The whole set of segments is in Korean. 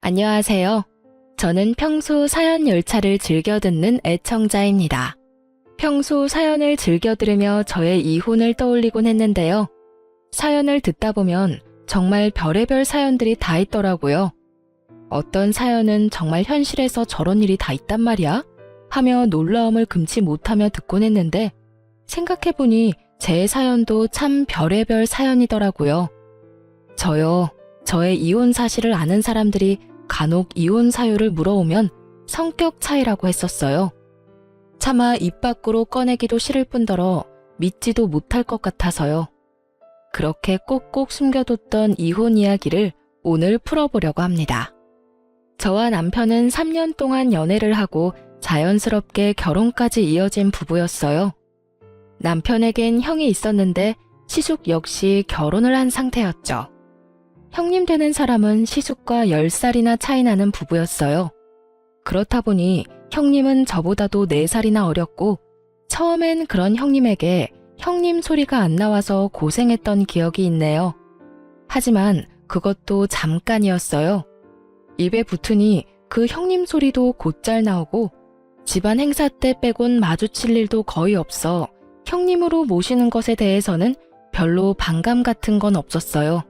안녕하세요. 저는 평소 사연 열차를 즐겨 듣는 애청자입니다. 평소 사연을 즐겨 들으며 저의 이혼을 떠올리곤 했는데요. 사연을 듣다 보면 정말 별의별 사연들이 다 있더라고요. 어떤 사연은 정말 현실에서 저런 일이 다 있단 말이야? 하며 놀라움을 금치 못하며 듣곤 했는데 생각해보니 제 사연도 참 별의별 사연이더라고요. 저의 이혼 사실을 아는 사람들이 간혹 이혼 사유를 물어오면 성격 차이라고 했었어요. 차마 입 밖으로 꺼내기도 싫을 뿐더러 믿지도 못할 것 같아서요. 그렇게 꼭꼭 숨겨뒀던 이혼 이야기를 오늘 풀어보려고 합니다. 저와 남편은 3년 동안 연애를 하고 자연스럽게 결혼까지 이어진 부부였어요. 남편에겐 형이 있었는데 시숙 역시 결혼을 한 상태였죠. 형님 되는 사람은 시숙과 10살이나 차이 나는 부부였어요. 그렇다 보니 형님은 저보다도 4살이나 어렸고 처음엔 그런 형님에게 형님 소리가 안 나와서 고생했던 기억이 있네요. 하지만 그것도 잠깐이었어요. 입에 붙으니 그 형님 소리도 곧잘 나오고 집안 행사 때 빼곤 마주칠 일도 거의 없어 형님으로 모시는 것에 대해서는 별로 반감 같은 건 없었어요.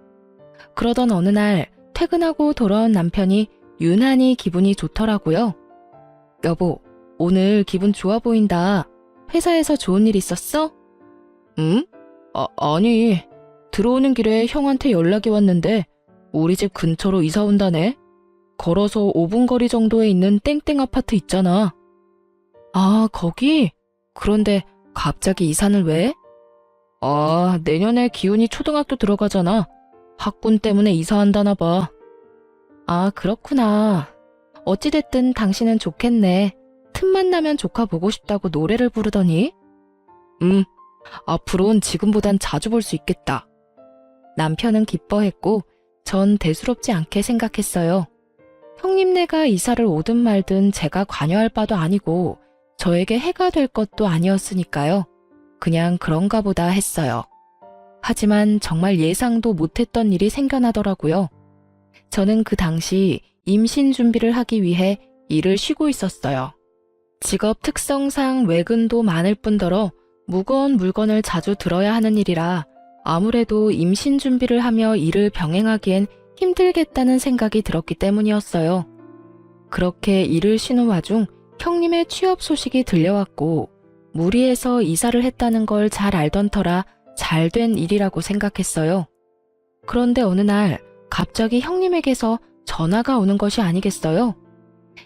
그러던 어느 날 퇴근하고 돌아온 남편이 유난히 기분이 좋더라고요. 여보, 오늘 기분 좋아 보인다. 회사에서 좋은 일 있었어? 응? 아니, 들어오는 길에 형한테 연락이 왔는데 우리 집 근처로 이사 온다네. 걸어서 5분 거리 정도에 있는 땡땡 아파트 있잖아. 아, 거기? 그런데 갑자기 이사는 왜? 내년에 기훈이 초등학교 들어가잖아. 학군 때문에 이사한다나 봐. 아, 그렇구나. 어찌됐든 당신은 좋겠네. 틈만 나면 조카 보고 싶다고 노래를 부르더니. 앞으로는 지금보단 자주 볼 수 있겠다. 남편은 기뻐했고 전 대수롭지 않게 생각했어요. 형님네가 이사를 오든 말든 제가 관여할 바도 아니고 저에게 해가 될 것도 아니었으니까요. 그냥 그런가 보다 했어요. 하지만 정말 예상도 못했던 일이 생겨나더라고요. 저는 그 당시 임신 준비를 하기 위해 일을 쉬고 있었어요. 직업 특성상 외근도 많을 뿐더러 무거운 물건을 자주 들어야 하는 일이라 아무래도 임신 준비를 하며 일을 병행하기엔 힘들겠다는 생각이 들었기 때문이었어요. 그렇게 일을 쉬는 와중 형님의 취업 소식이 들려왔고 무리해서 이사를 했다는 걸 잘 알던 터라 잘된 일이라고 생각했어요. 그런데 어느 날 갑자기 형님에게서 전화가 오는 것이 아니겠어요?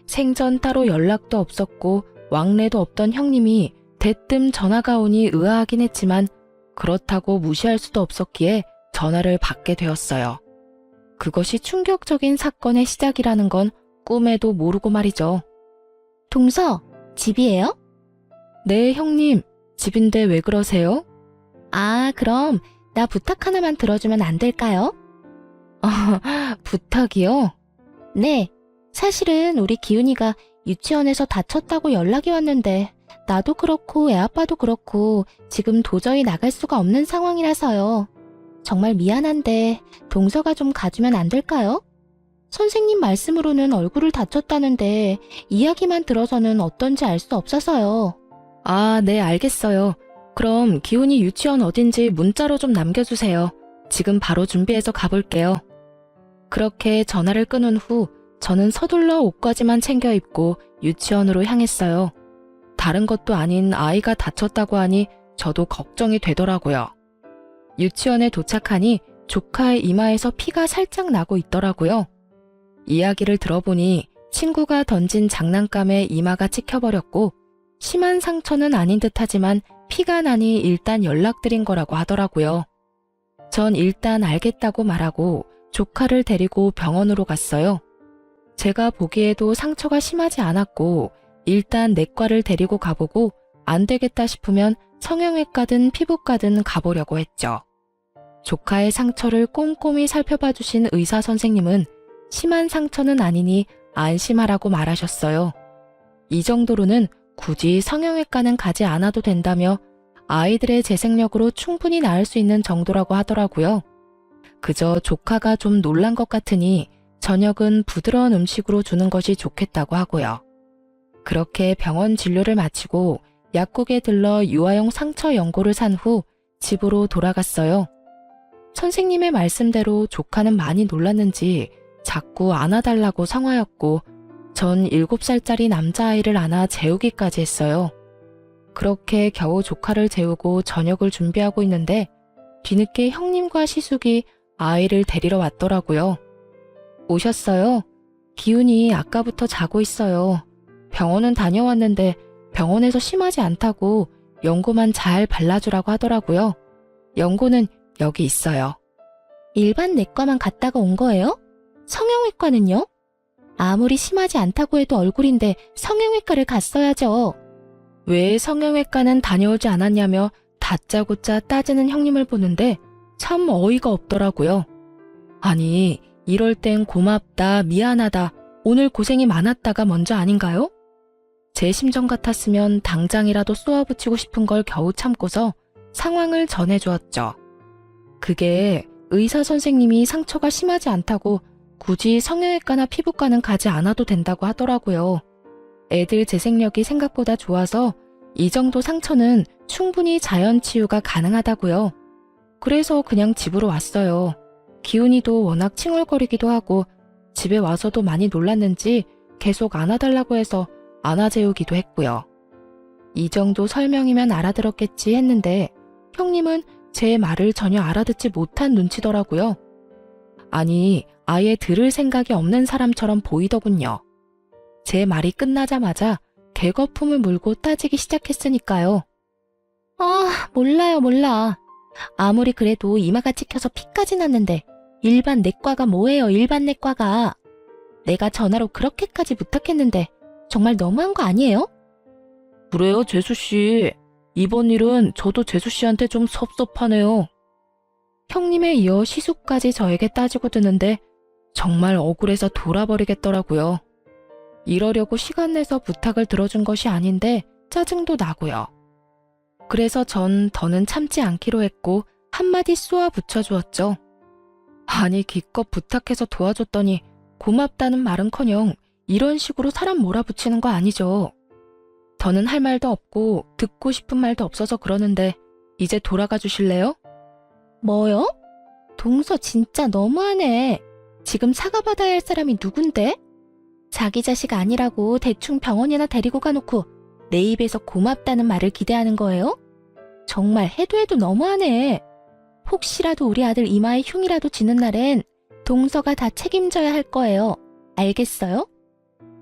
생전 따로 연락도 없었고 왕래도 없던 형님이 대뜸 전화가 오니 의아하긴 했지만 그렇다고 무시할 수도 없었기에 전화를 받게 되었어요. 그것이 충격적인 사건의 시작이라는 건 꿈에도 모르고 말이죠. 동서, 집이에요? 네, 형님. 집인데 왜 그러세요? 아, 그럼 나 부탁 하나만 들어주면 안 될까요? 부탁이요? 네, 사실은 우리 기훈이가 유치원에서 다쳤다고 연락이 왔는데 나도 그렇고 애아빠도 그렇고 지금 도저히 나갈 수가 없는 상황이라서요. 정말 미안한데 동서가 좀 가주면 안 될까요? 선생님 말씀으로는 얼굴을 다쳤다는데 이야기만 들어서는 어떤지 알 수 없어서요. 아, 네, 알겠어요. 그럼 기훈이 유치원 어딘지 문자로 좀 남겨주세요. 지금 바로 준비해서 가볼게요. 그렇게 전화를 끊은 후 저는 서둘러 옷까지만 챙겨 입고 유치원으로 향했어요. 다른 것도 아닌 아이가 다쳤다고 하니 저도 걱정이 되더라고요. 유치원에 도착하니 조카의 이마에서 피가 살짝 나고 있더라고요. 이야기를 들어보니 친구가 던진 장난감에 이마가 찍혀버렸고 심한 상처는 아닌 듯하지만 피가 나니 일단 연락드린 거라고 하더라고요. 전 일단 알겠다고 말하고 조카를 데리고 병원으로 갔어요. 제가 보기에도 상처가 심하지 않았고 일단 내과를 데리고 가보고 안 되겠다 싶으면 성형외과든 피부과든 가보려고 했죠. 조카의 상처를 꼼꼼히 살펴봐 주신 의사 선생님은 심한 상처는 아니니 안심하라고 말하셨어요. 이 정도로는 굳이 성형외과는 가지 않아도 된다며 아이들의 재생력으로 충분히 나을 수 있는 정도라고 하더라고요. 그저 조카가 좀 놀란 것 같으니 저녁은 부드러운 음식으로 주는 것이 좋겠다고 하고요. 그렇게 병원 진료를 마치고 약국에 들러 유아용 상처 연고를 산 후 집으로 돌아갔어요. 선생님의 말씀대로 조카는 많이 놀랐는지 자꾸 안아달라고 성화였고 전 7살짜리 남자아이를 안아 재우기까지 했어요. 그렇게 겨우 조카를 재우고 저녁을 준비하고 있는데 뒤늦게 형님과 시숙이 아이를 데리러 왔더라고요. 오셨어요? 기훈이 아까부터 자고 있어요. 병원은 다녀왔는데 병원에서 심하지 않다고 연고만 잘 발라주라고 하더라고요. 연고는 여기 있어요. 일반 내과만 갔다가 온 거예요? 성형외과는요? 아무리 심하지 않다고 해도 얼굴인데 성형외과를 갔어야죠. 왜 성형외과는 다녀오지 않았냐며 다짜고짜 따지는 형님을 보는데 참 어이가 없더라고요. 아니, 이럴 땐 고맙다, 미안하다, 오늘 고생이 많았다가 먼저 아닌가요? 제 심정 같았으면 당장이라도 쏘아붙이고 싶은 걸 겨우 참고서 상황을 전해주었죠. 그게 의사 선생님이 상처가 심하지 않다고 굳이 성형외과나 피부과는 가지 않아도 된다고 하더라고요. 애들 재생력이 생각보다 좋아서 이 정도 상처는 충분히 자연 치유가 가능하다고요. 그래서 그냥 집으로 왔어요. 기훈이도 워낙 칭얼거리기도 하고 집에 와서도 많이 놀랐는지 계속 안아달라고 해서 안아재우기도 했고요. 이 정도 설명이면 알아들었겠지 했는데 형님은 제 말을 전혀 알아듣지 못한 눈치더라고요. 아니, 아예 들을 생각이 없는 사람처럼 보이더군요. 제 말이 끝나자마자 개거품을 물고 따지기 시작했으니까요. 몰라. 아무리 그래도 이마가 찍혀서 피까지 났는데 일반 내과가 뭐예요, 일반 내과가. 내가 전화로 그렇게까지 부탁했는데 정말 너무한 거 아니에요? 그래요, 재수씨. 이번 일은 저도 재수씨한테 좀 섭섭하네요. 형님에 이어 시숙까지 저에게 따지고 드는데 정말 억울해서 돌아버리겠더라고요. 이러려고 시간 내서 부탁을 들어준 것이 아닌데 짜증도 나고요. 그래서 전 더는 참지 않기로 했고 한마디 쏘아 붙여주었죠. 아니, 기껏 부탁해서 도와줬더니 고맙다는 말은커녕 이런 식으로 사람 몰아붙이는 거 아니죠. 더는 할 말도 없고 듣고 싶은 말도 없어서 그러는데 이제 돌아가 주실래요? 뭐요? 동서 진짜 너무하네. 지금 사과받아야 할 사람이 누군데? 자기 자식 아니라고 대충 병원이나 데리고 가놓고 내 입에서 고맙다는 말을 기대하는 거예요? 정말 해도 해도 너무하네. 혹시라도 우리 아들 이마에 흉이라도 지는 날엔 동서가 다 책임져야 할 거예요. 알겠어요?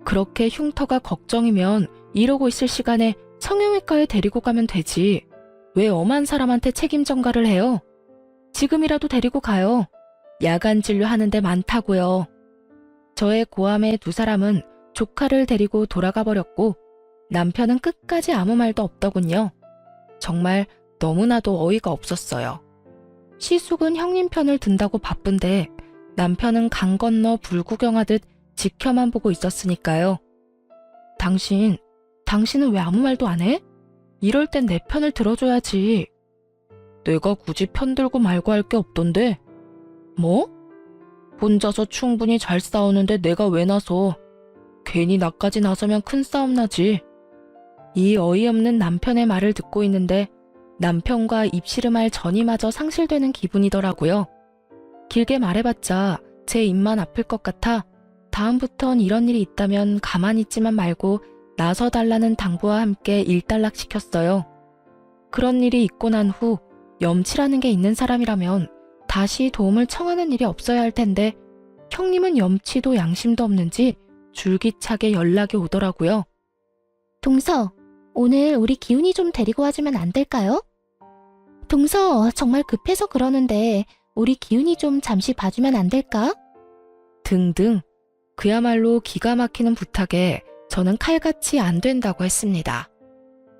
그렇게 흉터가 걱정이면 이러고 있을 시간에 성형외과에 데리고 가면 되지. 왜 엄한 사람한테 책임 전가를 해요? 지금이라도 데리고 가요. 야간 진료하는 데 많다고요. 저의 고함에 두 사람은 조카를 데리고 돌아가 버렸고 남편은 끝까지 아무 말도 없더군요. 정말 너무나도 어이가 없었어요. 시숙은 형님 편을 든다고 바쁜데 남편은 강 건너 불구경하듯 지켜만 보고 있었으니까요. 당신은 왜 아무 말도 안 해? 이럴 땐 내 편을 들어줘야지. 내가 굳이 편 들고 말고 할 게 없던데. 뭐? 혼자서 충분히 잘 싸우는데 내가 왜 나서. 괜히 나까지 나서면 큰 싸움 나지. 이 어이없는 남편의 말을 듣고 있는데 남편과 입씨름할 전이마저 상실되는 기분이더라고요. 길게 말해봤자 제 입만 아플 것 같아 다음부턴 이런 일이 있다면 가만히 있지만 말고 나서달라는 당부와 함께 일단락시켰어요. 그런 일이 있고 난 후 염치라는 게 있는 사람이라면 다시 도움을 청하는 일이 없어야 할 텐데 형님은 염치도 양심도 없는지 줄기차게 연락이 오더라고요. 동서, 오늘 우리 기훈이 좀 데리고 와주면 안 될까요? 동서, 정말 급해서 그러는데 우리 기훈이 좀 잠시 봐주면 안 될까? 등등. 그야말로 기가 막히는 부탁에 저는 칼같이 안 된다고 했습니다.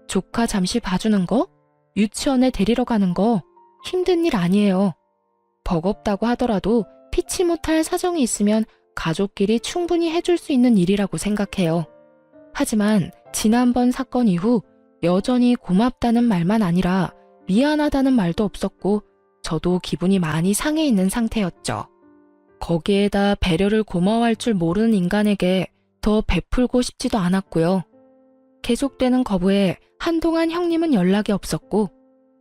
조카 잠시 봐주는 거? 유치원에 데리러 가는 거? 힘든 일 아니에요. 버겁다고 하더라도 피치 못할 사정이 있으면 가족끼리 충분히 해줄 수 있는 일이라고 생각해요. 하지만 지난번 사건 이후 여전히 고맙다는 말만 아니라 미안하다는 말도 없었고 저도 기분이 많이 상해 있는 상태였죠. 거기에다 배려를 고마워할 줄 모르는 인간에게 더 베풀고 싶지도 않았고요. 계속되는 거부에 한동안 형님은 연락이 없었고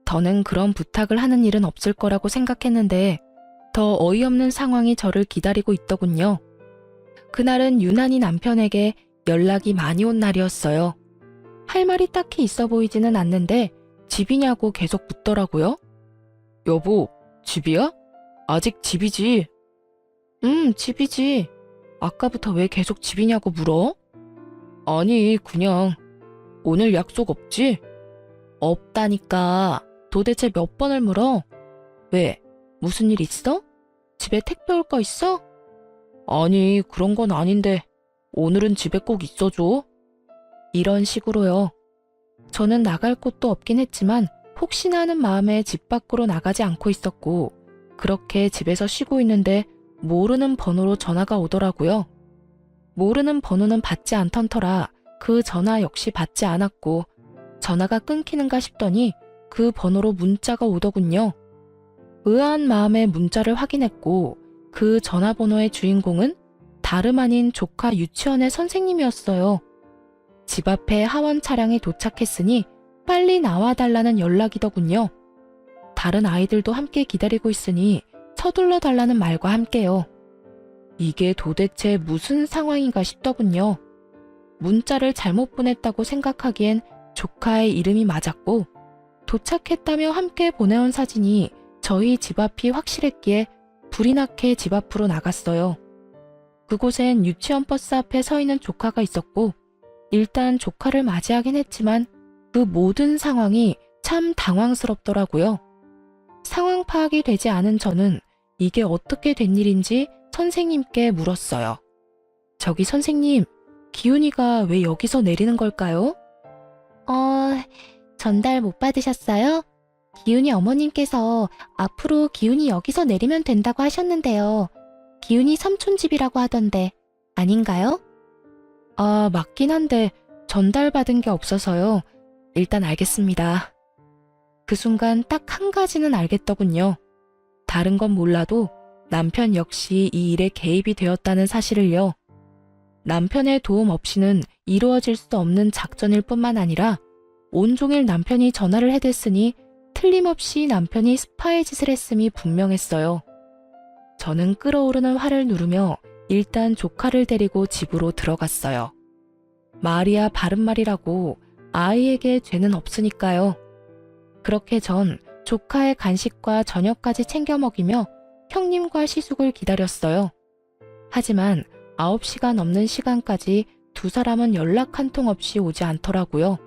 더는 그런 부탁을 하는 일은 없을 거라고 생각했는데 더 어이없는 상황이 저를 기다리고 있더군요. 그날은 유난히 남편에게 연락이 많이 온 날이었어요. 할 말이 딱히 있어 보이지는 않는데 집이냐고 계속 묻더라고요. 여보, 집이야? 아직 집이지? 집이지. 아까부터 왜 계속 집이냐고 물어? 아니, 그냥 오늘 약속 없지? 없다니까. 도대체 몇 번을 물어? 왜? 무슨 일 있어? 집에 택배 올 거 있어? 아니, 그런 건 아닌데 오늘은 집에 꼭 있어줘. 이런 식으로요. 저는 나갈 곳도 없긴 했지만 혹시나 하는 마음에 집 밖으로 나가지 않고 있었고 그렇게 집에서 쉬고 있는데 모르는 번호로 전화가 오더라고요. 모르는 번호는 받지 않던 터라 그 전화 역시 받지 않았고 전화가 끊기는가 싶더니 그 번호로 문자가 오더군요. 의아한 마음에 문자를 확인했고 그 전화번호의 주인공은 다름 아닌 조카 유치원의 선생님이었어요. 집 앞에 하원 차량이 도착했으니 빨리 나와달라는 연락이더군요. 다른 아이들도 함께 기다리고 있으니 서둘러 달라는 말과 함께요. 이게 도대체 무슨 상황인가 싶더군요. 문자를 잘못 보냈다고 생각하기엔 조카의 이름이 맞았고 도착했다며 함께 보내온 사진이 저희 집 앞이 확실했기에 불이 나게 집 앞으로 나갔어요. 그곳엔 유치원 버스 앞에 서 있는 조카가 있었고 일단 조카를 맞이하긴 했지만 그 모든 상황이 참 당황스럽더라고요. 상황 파악이 되지 않은 저는 이게 어떻게 된 일인지 선생님께 물었어요. 저기 선생님, 기훈이가 왜 여기서 내리는 걸까요? 전달 못 받으셨어요? 기훈이 어머님께서 앞으로 기훈이 여기서 내리면 된다고 하셨는데요. 기훈이 삼촌 집이라고 하던데 아닌가요? 맞긴 한데 전달받은 게 없어서요. 일단 알겠습니다. 그 순간 딱 한 가지는 알겠더군요. 다른 건 몰라도 남편 역시 이 일에 개입이 되었다는 사실을요. 남편의 도움 없이는 이루어질 수 없는 작전일 뿐만 아니라 온종일 남편이 전화를 해댔으니 틀림없이 남편이 스파의 짓을 했음이 분명했어요. 저는 끓어오르는 화를 누르며 일단 조카를 데리고 집으로 들어갔어요. 말이야 바른말이라고 아이에게 죄는 없으니까요. 그렇게 전 조카의 간식과 저녁까지 챙겨 먹이며 형님과 시숙을 기다렸어요. 하지만 9시가 넘는 시간까지 두 사람은 연락 한 통 없이 오지 않더라고요.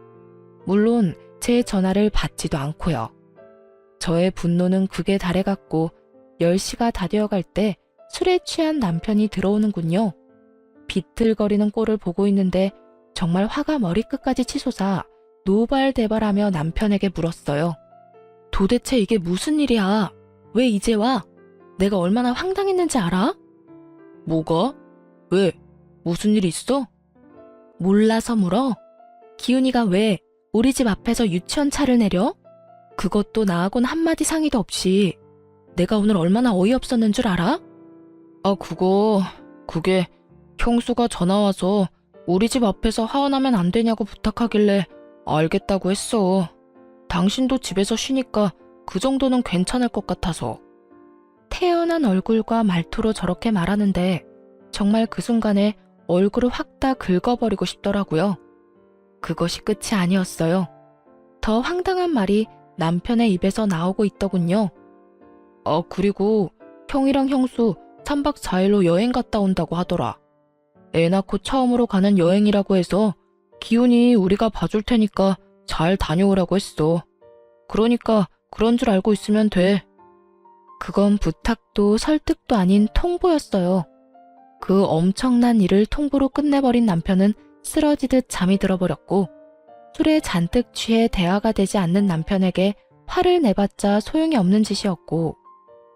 물론 제 전화를 받지도 않고요. 저의 분노는 극에 달해갔고 10시가 다 되어갈 때 술에 취한 남편이 들어오는군요. 비틀거리는 꼴을 보고 있는데 정말 화가 머리끝까지 치솟아 노발대발하며 남편에게 물었어요. 도대체 이게 무슨 일이야? 왜 이제 와? 내가 얼마나 황당했는지 알아? 뭐가? 왜? 무슨 일 있어? 몰라서 물어? 기훈이가 왜 우리 집 앞에서 유치원 차를 내려? 그것도 나하고는 한마디 상의도 없이. 내가 오늘 얼마나 어이없었는 줄 알아? 그게 형수가 전화와서 우리 집 앞에서 하원하면 안 되냐고 부탁하길래 알겠다고 했어. 당신도 집에서 쉬니까 그 정도는 괜찮을 것 같아서. 태연한 얼굴과 말투로 저렇게 말하는데 정말 그 순간에 얼굴을 확 다 긁어버리고 싶더라고요. 그것이 끝이 아니었어요. 더 황당한 말이 남편의 입에서 나오고 있더군요. 그리고 형이랑 형수 3박 4일로 여행 갔다 온다고 하더라. 애 낳고 처음으로 가는 여행이라고 해서 기훈이 우리가 봐줄 테니까 잘 다녀오라고 했어. 그러니까 그런 줄 알고 있으면 돼. 그건 부탁도 설득도 아닌 통보였어요. 그 엄청난 일을 통보로 끝내버린 남편은 쓰러지듯 잠이 들어버렸고 술에 잔뜩 취해 대화가 되지 않는 남편에게 화를 내봤자 소용이 없는 짓이었고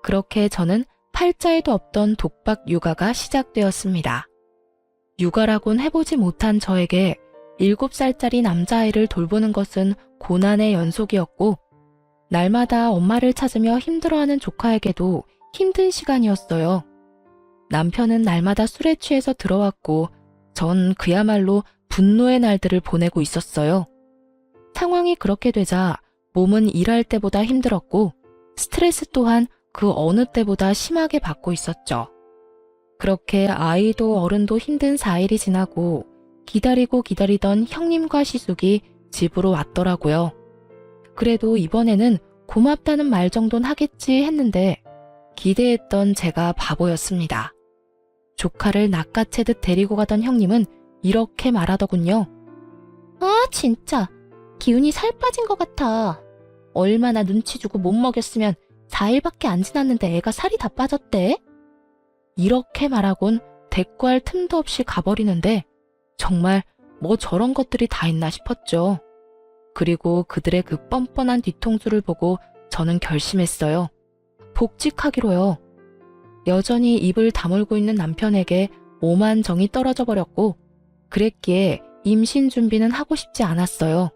그렇게 저는 팔자에도 없던 독박 육아가 시작되었습니다. 육아라곤 해보지 못한 저에게 7살짜리 남자아이를 돌보는 것은 고난의 연속이었고 날마다 엄마를 찾으며 힘들어하는 조카에게도 힘든 시간이었어요. 남편은 날마다 술에 취해서 들어왔고 전 그야말로 분노의 날들을 보내고 있었어요. 상황이 그렇게 되자 몸은 일할 때보다 힘들었고 스트레스 또한 그 어느 때보다 심하게 받고 있었죠. 그렇게 아이도 어른도 힘든 4일이 지나고 기다리고 기다리던 형님과 시숙이 집으로 왔더라고요. 그래도 이번에는 고맙다는 말 정도는 하겠지 했는데 기대했던 제가 바보였습니다. 조카를 낚아채듯 데리고 가던 형님은 이렇게 말하더군요. 아, 진짜 기운이 살 빠진 것 같아. 얼마나 눈치 주고 못 먹였으면 4일밖에 안 지났는데 애가 살이 다 빠졌대? 이렇게 말하곤 대꾸할 틈도 없이 가버리는데 정말 뭐 저런 것들이 다 있나 싶었죠. 그리고 그들의 그 뻔뻔한 뒤통수를 보고 저는 결심했어요. 복직하기로요. 여전히 입을 다물고 있는 남편에게 오만 정이 떨어져 버렸고 그랬기에 임신 준비는 하고 싶지 않았어요.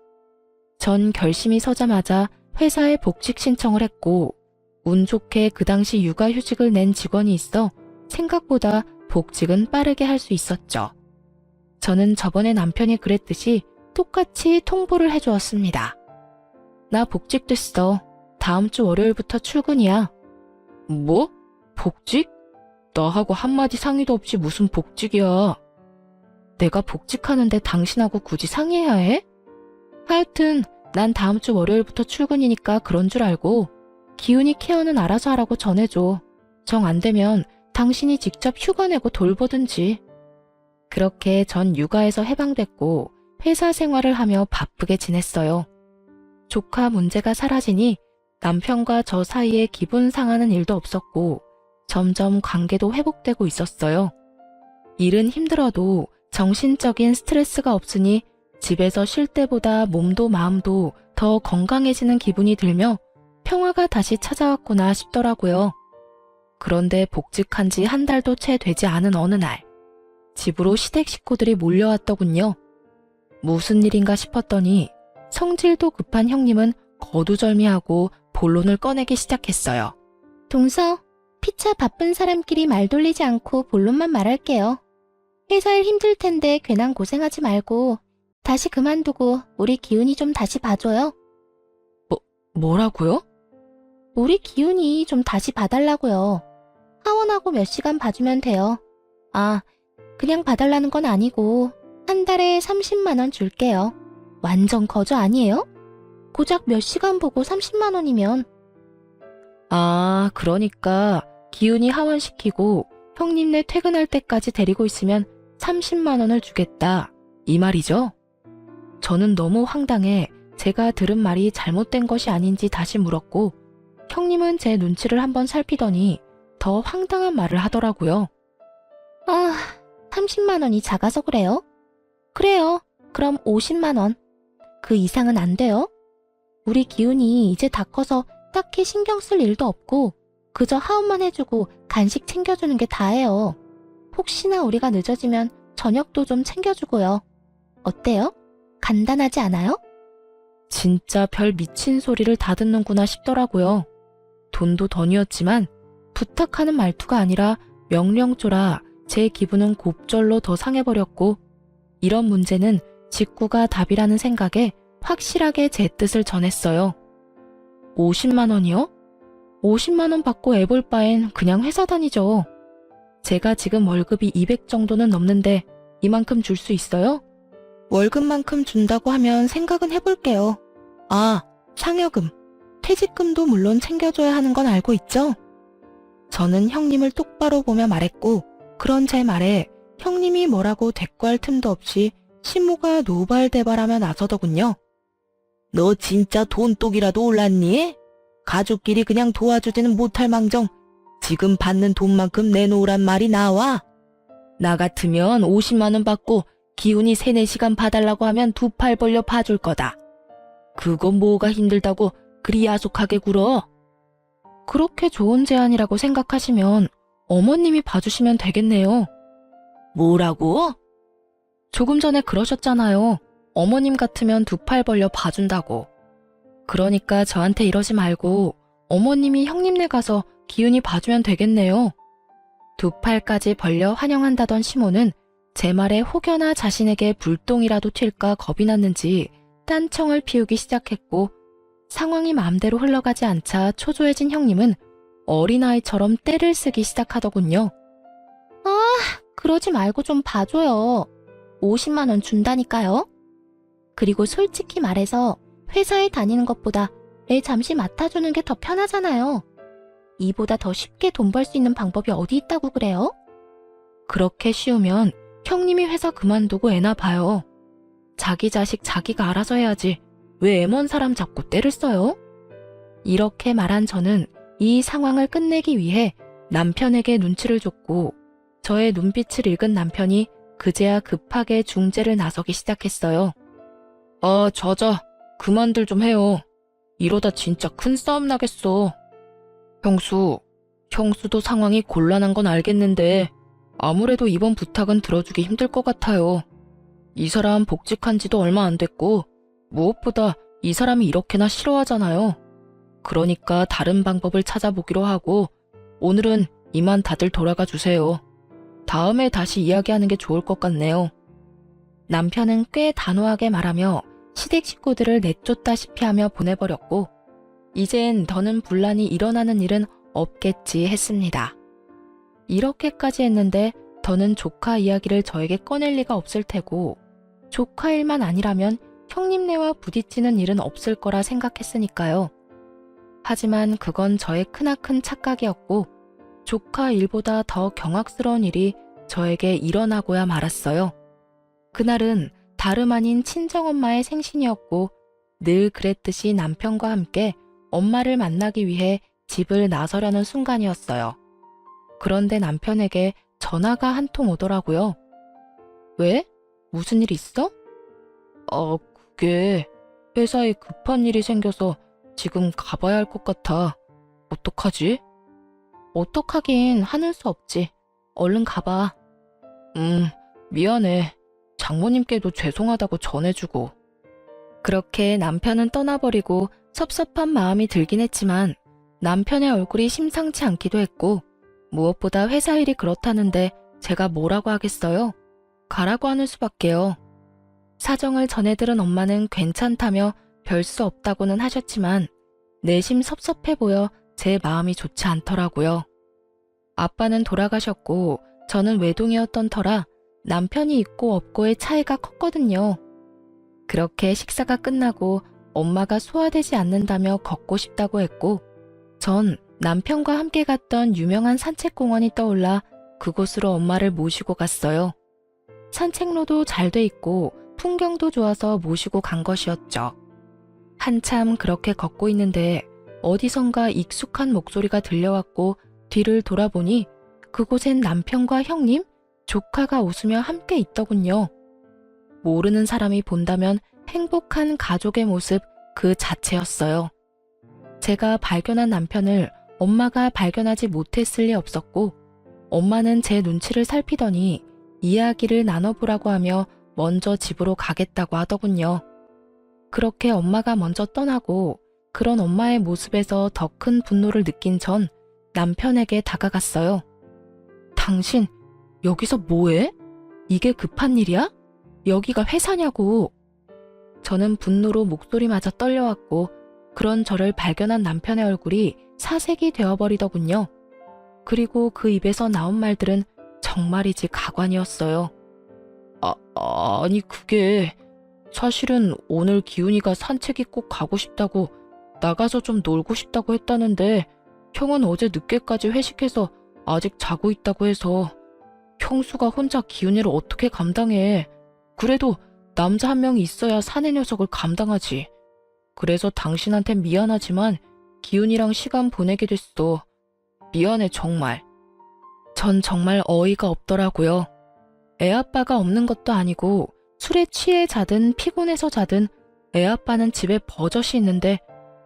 전 결심이 서자마자 회사에 복직 신청을 했고 운 좋게 그 당시 육아휴직을 낸 직원이 있어 생각보다 복직은 빠르게 할 수 있었죠. 저는 저번에 남편이 그랬듯이 똑같이 통보를 해주었습니다. 나 복직됐어. 다음 주 월요일부터 출근이야. 뭐? 복직? 나하고 한마디 상의도 없이 무슨 복직이야. 내가 복직하는데 당신하고 굳이 상의해야 해? 하여튼 난 다음 주 월요일부터 출근이니까 그런 줄 알고 기훈이 케어는 알아서 하라고 전해줘. 정 안 되면 당신이 직접 휴가 내고 돌보든지. 그렇게 전 육아에서 해방됐고 회사 생활을 하며 바쁘게 지냈어요. 조카 문제가 사라지니 남편과 저 사이에 기분 상하는 일도 없었고 점점 관계도 회복되고 있었어요. 일은 힘들어도 정신적인 스트레스가 없으니 집에서 쉴 때보다 몸도 마음도 더 건강해지는 기분이 들며 평화가 다시 찾아왔구나 싶더라고요. 그런데 복직한 지 한 달도 채 되지 않은 어느 날 집으로 시댁 식구들이 몰려왔더군요. 무슨 일인가 싶었더니 성질도 급한 형님은 거두절미하고 본론을 꺼내기 시작했어요. 동서, 피차 바쁜 사람끼리 말 돌리지 않고 본론만 말할게요. 회사 일 힘들 텐데 괜한 고생하지 말고 다시 그만두고 우리 기훈이 좀 다시 봐줘요. 뭐라고요? 우리 기훈이 좀 다시 봐달라고요. 하원하고 몇 시간 봐주면 돼요. 아, 그냥 봐달라는 건 아니고 한 달에 30만 원 줄게요. 완전 거저 아니에요? 고작 몇 시간 보고 30만 원이면. 아, 그러니까 기훈이 하원시키고 형님네 퇴근할 때까지 데리고 있으면 30만 원을 주겠다. 이 말이죠? 저는 너무 황당해 제가 들은 말이 잘못된 것이 아닌지 다시 물었고 형님은 제 눈치를 한번 살피더니 더 황당한 말을 하더라고요. 아, 30만 원이 작아서 그래요? 그래요. 그럼 50만 원. 그 이상은 안 돼요. 우리 기훈이 이제 다 커서 딱히 신경 쓸 일도 없고 그저 하원만 해주고 간식 챙겨주는 게 다예요. 혹시나 우리가 늦어지면 저녁도 좀 챙겨주고요. 어때요? 간단하지 않아요? 진짜 별 미친 소리를 다 듣는구나 싶더라고요. 돈도 던이었지만 부탁하는 말투가 아니라 명령조라 제 기분은 곱절로 더 상해버렸고 이런 문제는 직구가 답이라는 생각에 확실하게 제 뜻을 전했어요. 50만 원이요? 50만 원 받고 애볼 바엔 그냥 회사 다니죠. 제가 지금 월급이 200 정도는 넘는데 이만큼 줄 수 있어요? 월급만큼 준다고 하면 생각은 해볼게요. 아, 상여금, 퇴직금도 물론 챙겨줘야 하는 건 알고 있죠? 저는 형님을 똑바로 보며 말했고 그런 제 말에 형님이 뭐라고 대꾸할 틈도 없이 시무가 노발대발하며 나서더군요. 너 진짜 돈독이라도 올랐니? 가족끼리 그냥 도와주지는 못할 망정 지금 받는 돈만큼 내놓으란 말이 나와? 나 같으면 50만 원 받고 기훈이 3-4시간 봐달라고 하면 두 팔 벌려 봐줄 거다. 그건 뭐가 힘들다고 그리 야속하게 굴어? 그렇게 좋은 제안이라고 생각하시면 어머님이 봐주시면 되겠네요. 뭐라고? 조금 전에 그러셨잖아요. 어머님 같으면 두 팔 벌려 봐준다고. 그러니까 저한테 이러지 말고 어머님이 형님네 가서 기훈이 봐주면 되겠네요. 두 팔까지 벌려 환영한다던 시모는 제 말에 혹여나 자신에게 불똥이라도 튈까 겁이 났는지 딴청을 피우기 시작했고, 상황이 마음대로 흘러가지 않자 초조해진 형님은 어린아이처럼 떼를 쓰기 시작하더군요. 아, 그러지 말고 좀 봐줘요. 50만 원 준다니까요. 그리고 솔직히 말해서 회사에 다니는 것보다 애 잠시 맡아주는 게 더 편하잖아요. 이보다 더 쉽게 돈 벌 수 있는 방법이 어디 있다고 그래요? 그렇게 쉬우면 형님이 회사 그만두고 애나 봐요. 자기 자식 자기가 알아서 해야지. 왜 애먼 사람 잡고 떼를 써요? 이렇게 말한 저는 이 상황을 끝내기 위해 남편에게 눈치를 줬고, 저의 눈빛을 읽은 남편이 그제야 급하게 중재를 나서기 시작했어요. 자자, 그만들 좀 해요. 이러다 진짜 큰 싸움 나겠어. 형수도 상황이 곤란한 건 알겠는데 아무래도 이번 부탁은 들어주기 힘들 것 같아요. 이 사람 복직한 지도 얼마 안 됐고 무엇보다 이 사람이 이렇게나 싫어하잖아요. 그러니까 다른 방법을 찾아보기로 하고 오늘은 이만 다들 돌아가 주세요. 다음에 다시 이야기하는 게 좋을 것 같네요. 남편은 꽤 단호하게 말하며 시댁 식구들을 내쫓다시피 하며 보내버렸고, 이젠 더는 분란이 일어나는 일은 없겠지 했습니다. 이렇게까지 했는데 더는 조카 이야기를 저에게 꺼낼 리가 없을 테고, 조카 일만 아니라면 형님네와 부딪히는 일은 없을 거라 생각했으니까요. 하지만 그건 저의 크나큰 착각이었고, 조카 일보다 더 경악스러운 일이 저에게 일어나고야 말았어요. 그날은 다름 아닌 친정엄마의 생신이었고, 늘 그랬듯이 남편과 함께 엄마를 만나기 위해 집을 나서려는 순간이었어요. 그런데 남편에게 전화가 한 통 오더라고요. 왜? 무슨 일 있어? 그게 회사에 급한 일이 생겨서 지금 가봐야 할 것 같아. 어떡하지? 어떡하긴 하는 수 없지. 얼른 가봐. 미안해. 장모님께도 죄송하다고 전해주고. 그렇게 남편은 떠나버리고 섭섭한 마음이 들긴 했지만 남편의 얼굴이 심상치 않기도 했고, 무엇보다 회사 일이 그렇다는데 제가 뭐라고 하겠어요? 가라고 하는 수밖에요. 사정을 전해들은 엄마는 괜찮다며 별 수 없다고는 하셨지만 내심 섭섭해 보여 제 마음이 좋지 않더라고요. 아빠는 돌아가셨고 저는 외동이었던 터라 남편이 있고 없고의 차이가 컸거든요. 그렇게 식사가 끝나고 엄마가 소화되지 않는다며 걷고 싶다고 했고, 전 남편과 함께 갔던 유명한 산책공원이 떠올라 그곳으로 엄마를 모시고 갔어요. 산책로도 잘 돼 있고 풍경도 좋아서 모시고 간 것이었죠. 한참 그렇게 걷고 있는데 어디선가 익숙한 목소리가 들려왔고 뒤를 돌아보니 그곳엔 남편과 형님, 조카가 웃으며 함께 있더군요. 모르는 사람이 본다면 행복한 가족의 모습 그 자체였어요. 제가 발견한 남편을 엄마가 발견하지 못했을 리 없었고, 엄마는 제 눈치를 살피더니 이야기를 나눠보라고 하며 먼저 집으로 가겠다고 하더군요. 그렇게 엄마가 먼저 떠나고 그런 엄마의 모습에서 더 큰 분노를 느낀 전 남편에게 다가갔어요. 당신 여기서 뭐해? 이게 급한 일이야? 여기가 회사냐고. 저는 분노로 목소리마저 떨려왔고 그런 저를 발견한 남편의 얼굴이 사색이 되어버리더군요. 그리고 그 입에서 나온 말들은 정말이지 가관이었어요. 아니 그게 사실은 오늘 기훈이가 산책이 꼭 가고 싶다고 나가서 좀 놀고 싶다고 했다는데 형은 어제 늦게까지 회식해서 아직 자고 있다고 해서 형수가 혼자 기훈이를 어떻게 감당해. 그래도 남자 한 명이 있어야 사내 녀석을 감당하지. 그래서 당신한텐 미안하지만 기훈이랑 시간 보내게 됐어. 미안해 정말. 전 정말 어이가 없더라고요. 애아빠가 없는 것도 아니고 술에 취해 자든 피곤해서 자든 애아빠는 집에 버젓이 있는데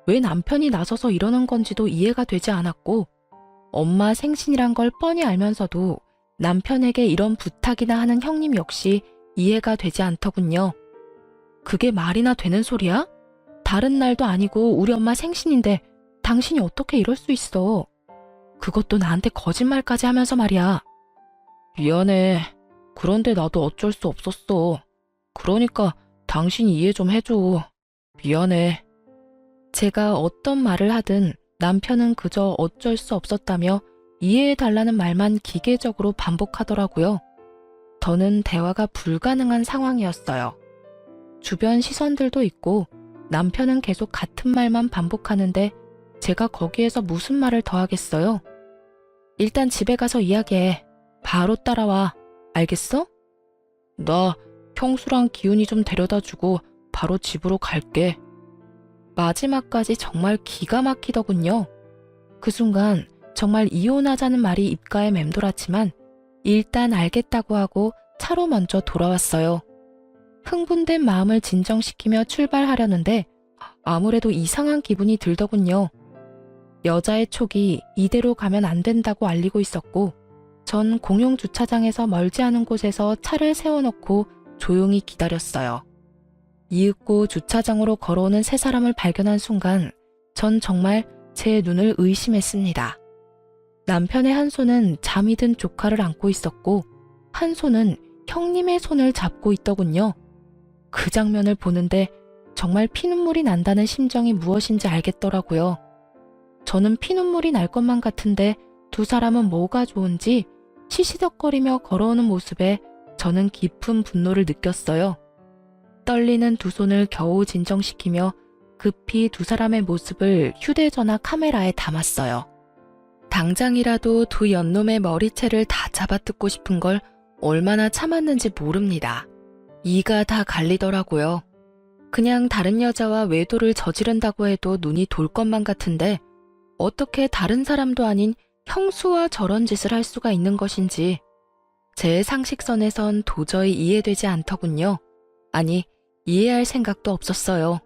왜 남편이 나서서 이러는 건지도 이해가 되지 않았고, 엄마 생신이란 걸 뻔히 알면서도 남편에게 이런 부탁이나 하는 형님 역시 이해가 되지 않더군요. 그게 말이나 되는 소리야? 다른 날도 아니고 우리 엄마 생신인데 당신이 어떻게 이럴 수 있어? 그것도 나한테 거짓말까지 하면서 말이야. 미안해. 그런데 나도 어쩔 수 없었어. 그러니까 당신이 이해 좀 해줘. 미안해. 제가 어떤 말을 하든 남편은 그저 어쩔 수 없었다며 이해해달라는 말만 기계적으로 반복하더라고요. 더는 대화가 불가능한 상황이었어요. 주변 시선들도 있고 남편은 계속 같은 말만 반복하는데 제가 거기에서 무슨 말을 더 하겠어요? 일단 집에 가서 이야기해. 바로 따라와. 알겠어? 나 형수랑 기훈이 좀 데려다주고 바로 집으로 갈게. 마지막까지 정말 기가 막히더군요. 그 순간 정말 이혼하자는 말이 입가에 맴돌았지만 일단 알겠다고 하고 차로 먼저 돌아왔어요. 흥분된 마음을 진정시키며 출발하려는데 아무래도 이상한 기분이 들더군요. 여자의 촉이 이대로 가면 안 된다고 알리고 있었고 전 공용 주차장에서 멀지 않은 곳에서 차를 세워놓고 조용히 기다렸어요. 이윽고 주차장으로 걸어오는 세 사람을 발견한 순간 전 정말 제 눈을 의심했습니다. 남편의 한 손은 잠이 든 조카를 안고 있었고 한 손은 형님의 손을 잡고 있더군요. 그 장면을 보는데 정말 피눈물이 난다는 심정이 무엇인지 알겠더라고요. 저는 피눈물이 날 것만 같은데 두 사람은 뭐가 좋은지 시시덕거리며 걸어오는 모습에 저는 깊은 분노를 느꼈어요. 떨리는 두 손을 겨우 진정시키며 급히 두 사람의 모습을 휴대전화 카메라에 담았어요. 당장이라도 두 연놈의 머리채를 다 잡아뜯고 싶은 걸 얼마나 참았는지 모릅니다. 이가 다 갈리더라고요. 그냥 다른 여자와 외도를 저지른다고 해도 눈이 돌 것만 같은데 어떻게 다른 사람도 아닌 형수와 저런 짓을 할 수가 있는 것인지 제 상식선에선 도저히 이해되지 않더군요. 아니, 이해할 생각도 없었어요.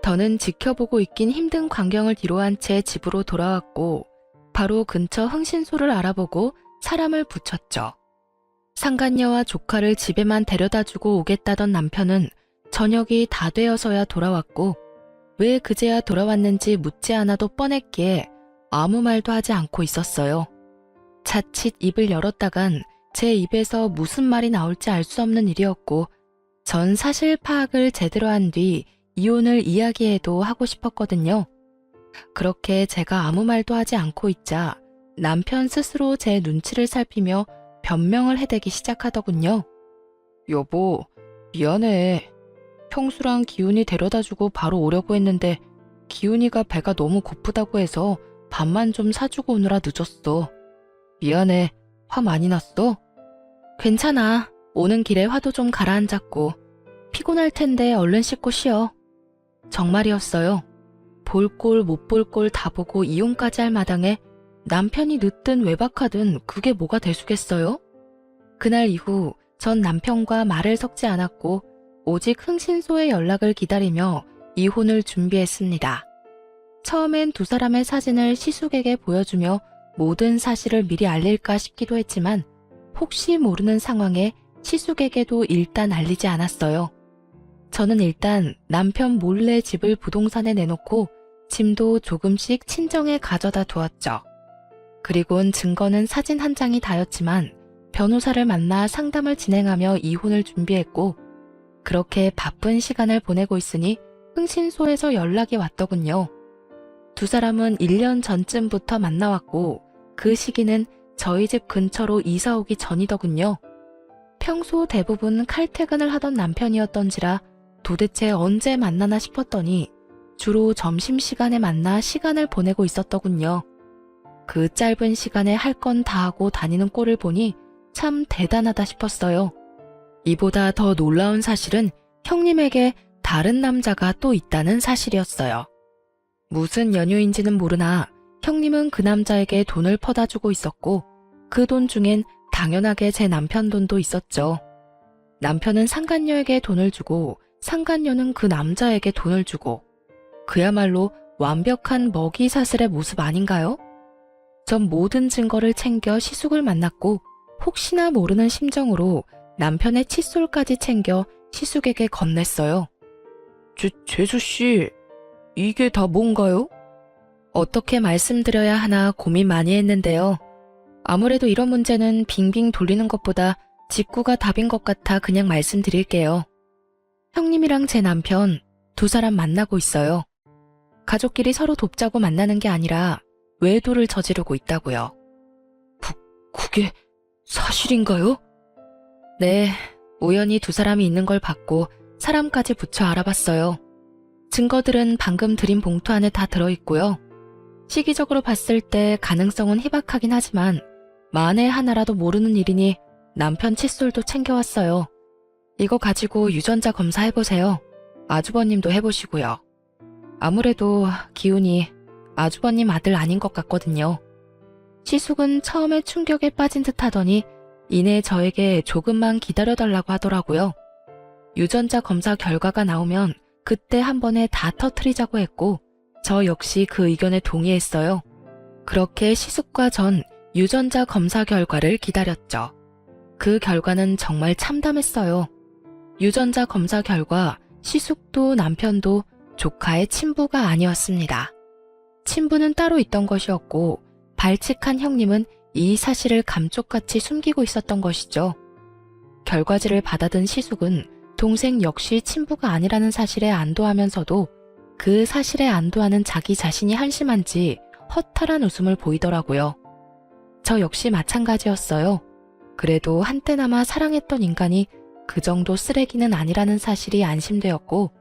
더는 지켜보고 있긴 힘든 광경을 뒤로한 채 집으로 돌아왔고 바로 근처 흥신소를 알아보고 사람을 붙였죠. 상간녀와 조카를 집에만 데려다주고 오겠다던 남편은 저녁이 다 되어서야 돌아왔고 왜 그제야 돌아왔는지 묻지 않아도 뻔했기에 아무 말도 하지 않고 있었어요. 자칫 입을 열었다간 제 입에서 무슨 말이 나올지 알 수 없는 일이었고 전 사실 파악을 제대로 한 뒤 이혼을 이야기해도 하고 싶었거든요. 그렇게 제가 아무 말도 하지 않고 있자 남편 스스로 제 눈치를 살피며 변명을 해대기 시작하더군요. 여보, 미안해. 형수랑 기훈이 데려다주고 바로 오려고 했는데 기훈이가 배가 너무 고프다고 해서 밥만 좀 사주고 오느라 늦었어. 미안해. 화 많이 났어? 괜찮아. 오는 길에 화도 좀 가라앉았고 피곤할 텐데 얼른 씻고 쉬어. 정말이었어요. 볼 꼴 못 볼 꼴 다 보고 이혼까지 할 마당에 남편이 늦든 외박하든 그게 뭐가 대수겠어요? 그날 이후 전 남편과 말을 섞지 않았고 오직 흥신소의 연락을 기다리며 이혼을 준비했습니다. 처음엔 두 사람의 사진을 시숙에게 보여주며 모든 사실을 미리 알릴까 싶기도 했지만 혹시 모르는 상황에 시숙에게도 일단 알리지 않았어요. 저는 일단 남편 몰래 집을 부동산에 내놓고 짐도 조금씩 친정에 가져다 두었죠. 그리곤 증거는 사진 한 장이 다였지만 변호사를 만나 상담을 진행하며 이혼을 준비했고 그렇게 바쁜 시간을 보내고 있으니 흥신소에서 연락이 왔더군요. 두 사람은 1년 전쯤부터 만나왔고 그 시기는 저희 집 근처로 이사 오기 전이더군요. 평소 대부분 칼퇴근을 하던 남편이었던지라 도대체 언제 만나나 싶었더니 주로 점심시간에 만나 시간을 보내고 있었더군요. 그 짧은 시간에 할 건 다 하고 다니는 꼴을 보니 참 대단하다 싶었어요. 이보다 더 놀라운 사실은 형님에게 다른 남자가 또 있다는 사실이었어요. 무슨 연유인지는 모르나 형님은 그 남자에게 돈을 퍼다 주고 있었고 그 돈 중엔 당연하게 제 남편 돈도 있었죠. 남편은 상간녀에게 돈을 주고 상간녀는 그 남자에게 돈을 주고 그야말로 완벽한 먹이사슬의 모습 아닌가요? 전 모든 증거를 챙겨 시숙을 만났고 혹시나 모르는 심정으로 남편의 칫솔까지 챙겨 시숙에게 건넸어요. 재수씨, 이게 다 뭔가요? 어떻게 말씀드려야 하나 고민 많이 했는데요. 아무래도 이런 문제는 빙빙 돌리는 것보다 직구가 답인 것 같아 그냥 말씀드릴게요. 형님이랑 제 남편 두 사람 만나고 있어요. 가족끼리 서로 돕자고 만나는 게 아니라 외도를 저지르고 있다고요. 그게 사실인가요? 네, 우연히 두 사람이 있는 걸 봤고 사람까지 붙여 알아봤어요. 증거들은 방금 드린 봉투 안에 다 들어있고요. 시기적으로 봤을 때 가능성은 희박하긴 하지만 만에 하나라도 모르는 일이니 남편 칫솔도 챙겨왔어요. 이거 가지고 유전자 검사해보세요. 아주버님도 해보시고요. 아무래도 기운이 아주버님 아들 아닌 것 같거든요. 시숙은 처음에 충격에 빠진 듯 하더니 이내 저에게 조금만 기다려달라고 하더라고요. 유전자 검사 결과가 나오면 그때 한 번에 다 터트리자고 했고 저 역시 그 의견에 동의했어요. 그렇게 시숙과 전 유전자 검사 결과를 기다렸죠. 그 결과는 정말 참담했어요. 유전자 검사 결과 시숙도 남편도 조카의 친부가 아니었습니다. 친부는 따로 있던 것이었고 발칙한 형님은 이 사실을 감쪽같이 숨기고 있었던 것이죠. 결과지를 받아든 시숙은 동생 역시 친부가 아니라는 사실에 안도하면서도 그 사실에 안도하는 자기 자신이 한심한지 허탈한 웃음을 보이더라고요. 저 역시 마찬가지였어요. 그래도 한때나마 사랑했던 인간이 그 정도 쓰레기는 아니라는 사실이 안심되었고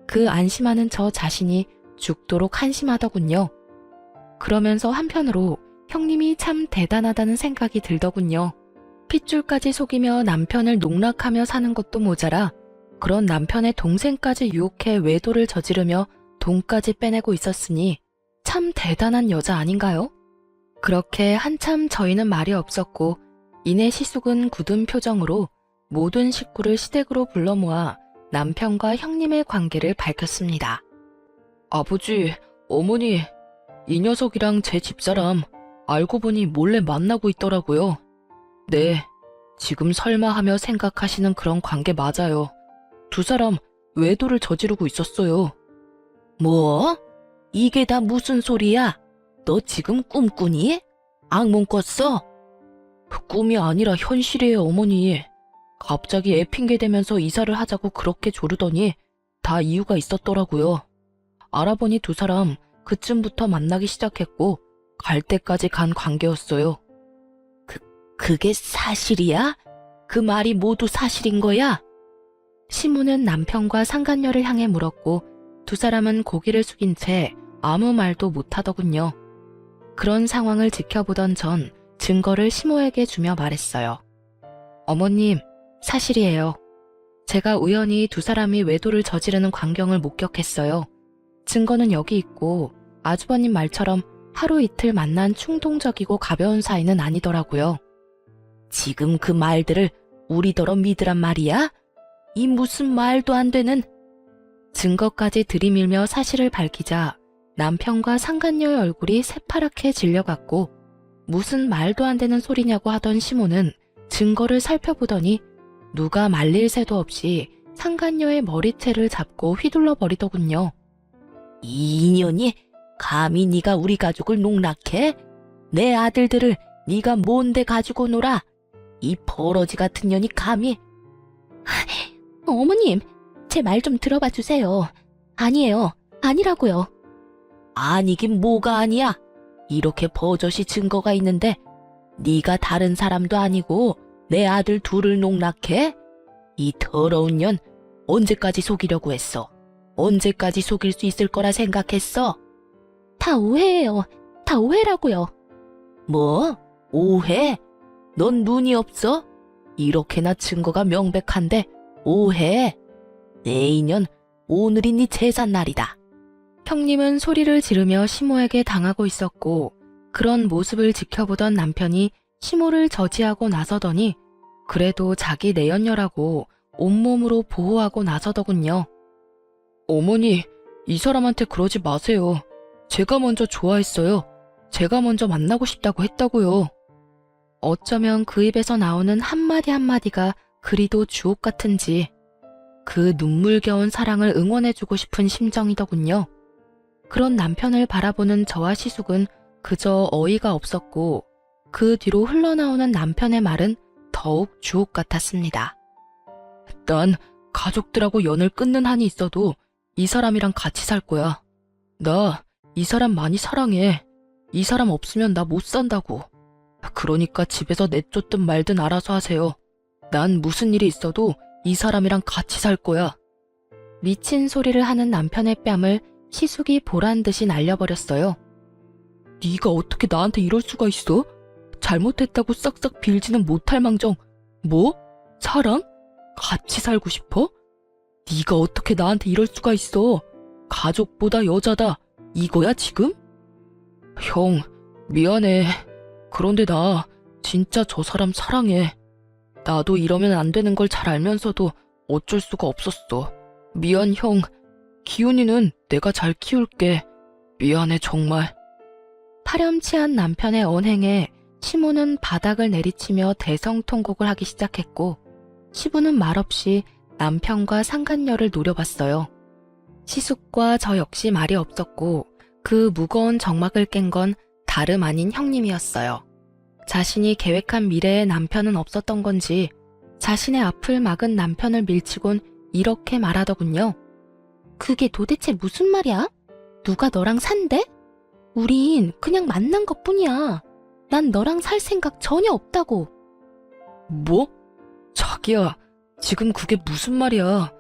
그 안심하는 저 자신이 죽도록 한심하더군요. 그러면서 한편으로 형님이 참 대단하다는 생각이 들더군요. 핏줄까지 속이며 남편을 농락하며 사는 것도 모자라 그런 남편의 동생까지 유혹해 외도를 저지르며 돈까지 빼내고 있었으니 참 대단한 여자 아닌가요? 그렇게 한참 저희는 말이 없었고 이내 시숙은 굳은 표정으로 모든 식구를 시댁으로 불러 모아 남편과 형님의 관계를 밝혔습니다. 아버지, 어머니, 이 녀석이랑 제 집사람 알고 보니 몰래 만나고 있더라고요. 네, 지금 설마 하며 생각하시는 그런 관계 맞아요. 두 사람 외도를 저지르고 있었어요. 뭐? 이게 다 무슨 소리야? 너 지금 꿈꾸니? 악몽 꿨어? 꿈이 아니라 현실이에요, 어머니. 갑자기 애 핑계 대면서 이사를 하자고 그렇게 조르더니 다 이유가 있었더라고요. 알아보니 두 사람 그쯤부터 만나기 시작했고 갈 때까지 간 관계였어요. 그게 사실이야? 그 말이 모두 사실인 거야? 시무는 남편과 상간녀를 향해 물었고 두 사람은 고개를 숙인 채 아무 말도 못하더군요. 그런 상황을 지켜보던 전 증거를 시모에게 주며 말했어요. 어머님, 사실이에요. 제가 우연히 두 사람이 외도를 저지르는 광경을 목격했어요. 증거는 여기 있고 아주버님 말처럼 하루 이틀 만난 충동적이고 가벼운 사이는 아니더라고요. 지금 그 말들을 우리더러 믿으란 말이야? 이 무슨 말도 안 되는... 증거까지 들이밀며 사실을 밝히자 남편과 상간녀의 얼굴이 새파랗게 질려갔고 무슨 말도 안 되는 소리냐고 하던 시모는 증거를 살펴보더니 누가 말릴 새도 없이 상간녀의 머리채를 잡고 휘둘러 버리더군요. 이 인연이 감히 네가 우리 가족을 농락해? 내 아들들을 네가 뭔데 가지고 놀아? 이 버러지 같은 년이 감히... 어머님, 제 말 좀 들어봐 주세요. 아니에요. 아니라고요. 아니긴 뭐가 아니야. 이렇게 버젓이 증거가 있는데 네가 다른 사람도 아니고 내 아들 둘을 농락해? 이 더러운 년 언제까지 속이려고 했어? 언제까지 속일 수 있을 거라 생각했어? 다 오해예요. 다 오해라고요. 뭐? 오해? 넌 눈이 없어? 이렇게나 증거가 명백한데 오해? 내 인연 오늘이 네 제삿날이다. 형님은 소리를 지르며 시모에게 당하고 있었고 그런 모습을 지켜보던 남편이 시모를 저지하고 나서더니 그래도 자기 내연녀라고 온몸으로 보호하고 나서더군요. 어머니, 이 사람한테 그러지 마세요. 제가 먼저 좋아했어요. 제가 먼저 만나고 싶다고 했다고요. 어쩌면 그 입에서 나오는 한마디 한마디가 그리도 주옥 같은지 그 눈물겨운 사랑을 응원해주고 싶은 심정이더군요. 그런 남편을 바라보는 저와 시숙은 그저 어이가 없었고 그 뒤로 흘러나오는 남편의 말은 더욱 주옥 같았습니다. 난 가족들하고 연을 끊는 한이 있어도 이 사람이랑 같이 살 거야. 나 이 사람 많이 사랑해. 이 사람 없으면 나 못 산다고. 그러니까 집에서 내쫓든 말든 알아서 하세요. 난 무슨 일이 있어도 이 사람이랑 같이 살 거야. 미친 소리를 하는 남편의 뺨을 시숙이 보란 듯이 날려버렸어요. 네가 어떻게 나한테 이럴 수가 있어? 잘못했다고 싹싹 빌지는 못할 망정. 뭐? 사랑? 같이 살고 싶어? 네가 어떻게 나한테 이럴 수가 있어? 가족보다 여자다. 이거야 지금? 형, 미안해. 그런데 나 진짜 저 사람 사랑해. 나도 이러면 안 되는 걸 잘 알면서도 어쩔 수가 없었어. 미안 형. 기훈이는 내가 잘 키울게. 미안해 정말. 파렴치한 남편의 언행에 시모는 바닥을 내리치며 대성통곡을 하기 시작했고 시부는 말없이 남편과 상간녀를 노려봤어요. 시숙과 저 역시 말이 없었고 그 무거운 정막을 깬 건 다름 아닌 형님이었어요. 자신이 계획한 미래에 남편은 없었던 건지 자신의 앞을 막은 남편을 밀치곤 이렇게 말하더군요. 그게 도대체 무슨 말이야? 누가 너랑 산대? 우린 그냥 만난 것뿐이야. 난 너랑 살 생각 전혀 없다고. 뭐? 자기야, 지금 그게 무슨 말이야.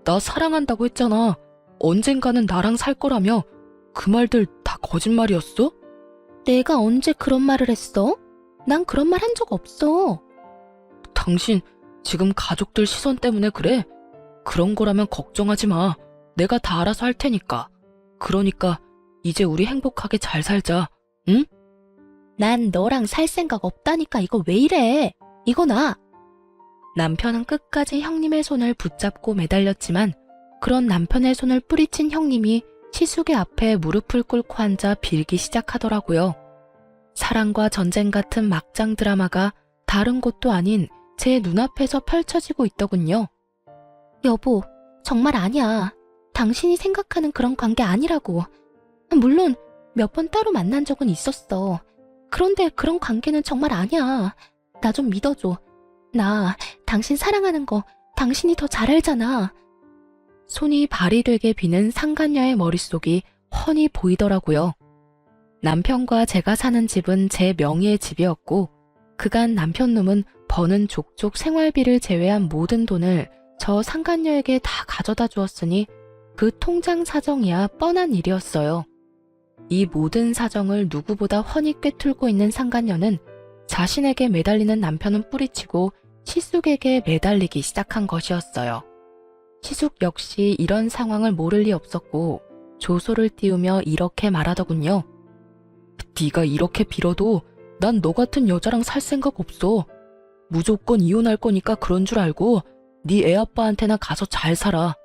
나 사랑한다고 했잖아. 언젠가는 나랑 살 거라며. 그 말들 다 거짓말이었어? 내가 언제 그런 말을 했어? 난 그런 말 한 적 없어. 당신 지금 가족들 시선 때문에 그래? 그런 거라면 걱정하지 마. 내가 다 알아서 할 테니까. 그러니까 이제 우리 행복하게 잘 살자. 응? 난 너랑 살 생각 없다니까. 이거 왜 이래? 이거 나. 남편은 끝까지 형님의 손을 붙잡고 매달렸지만 그런 남편의 손을 뿌리친 형님이 시숙의 앞에 무릎을 꿇고 앉아 빌기 시작하더라고요. 사랑과 전쟁 같은 막장 드라마가 다른 곳도 아닌 제 눈앞에서 펼쳐지고 있더군요. 여보, 정말 아니야. 당신이 생각하는 그런 관계 아니라고. 물론 몇 번 따로 만난 적은 있었어. 그런데 그런 관계는 정말 아니야. 나 좀 믿어줘. 나 당신 사랑하는 거 당신이 더 잘 알잖아. 손이 발이 되게 비는 상간녀의 머릿속이 훤히 보이더라고요. 남편과 제가 사는 집은 제 명의의 집이었고 그간 남편놈은 버는 족족 생활비를 제외한 모든 돈을 저 상간녀에게 다 가져다 주었으니 그 통장 사정이야 뻔한 일이었어요. 이 모든 사정을 누구보다 훤히 꿰뚫고 있는 상간녀는 자신에게 매달리는 남편은 뿌리치고 시숙에게 매달리기 시작한 것이었어요. 시숙 역시 이런 상황을 모를 리 없었고 조소를 띄우며 이렇게 말하더군요. 네가 이렇게 빌어도 난 너 같은 여자랑 살 생각 없어. 무조건 이혼할 거니까 그런 줄 알고 네 애아빠한테나 가서 잘 살아.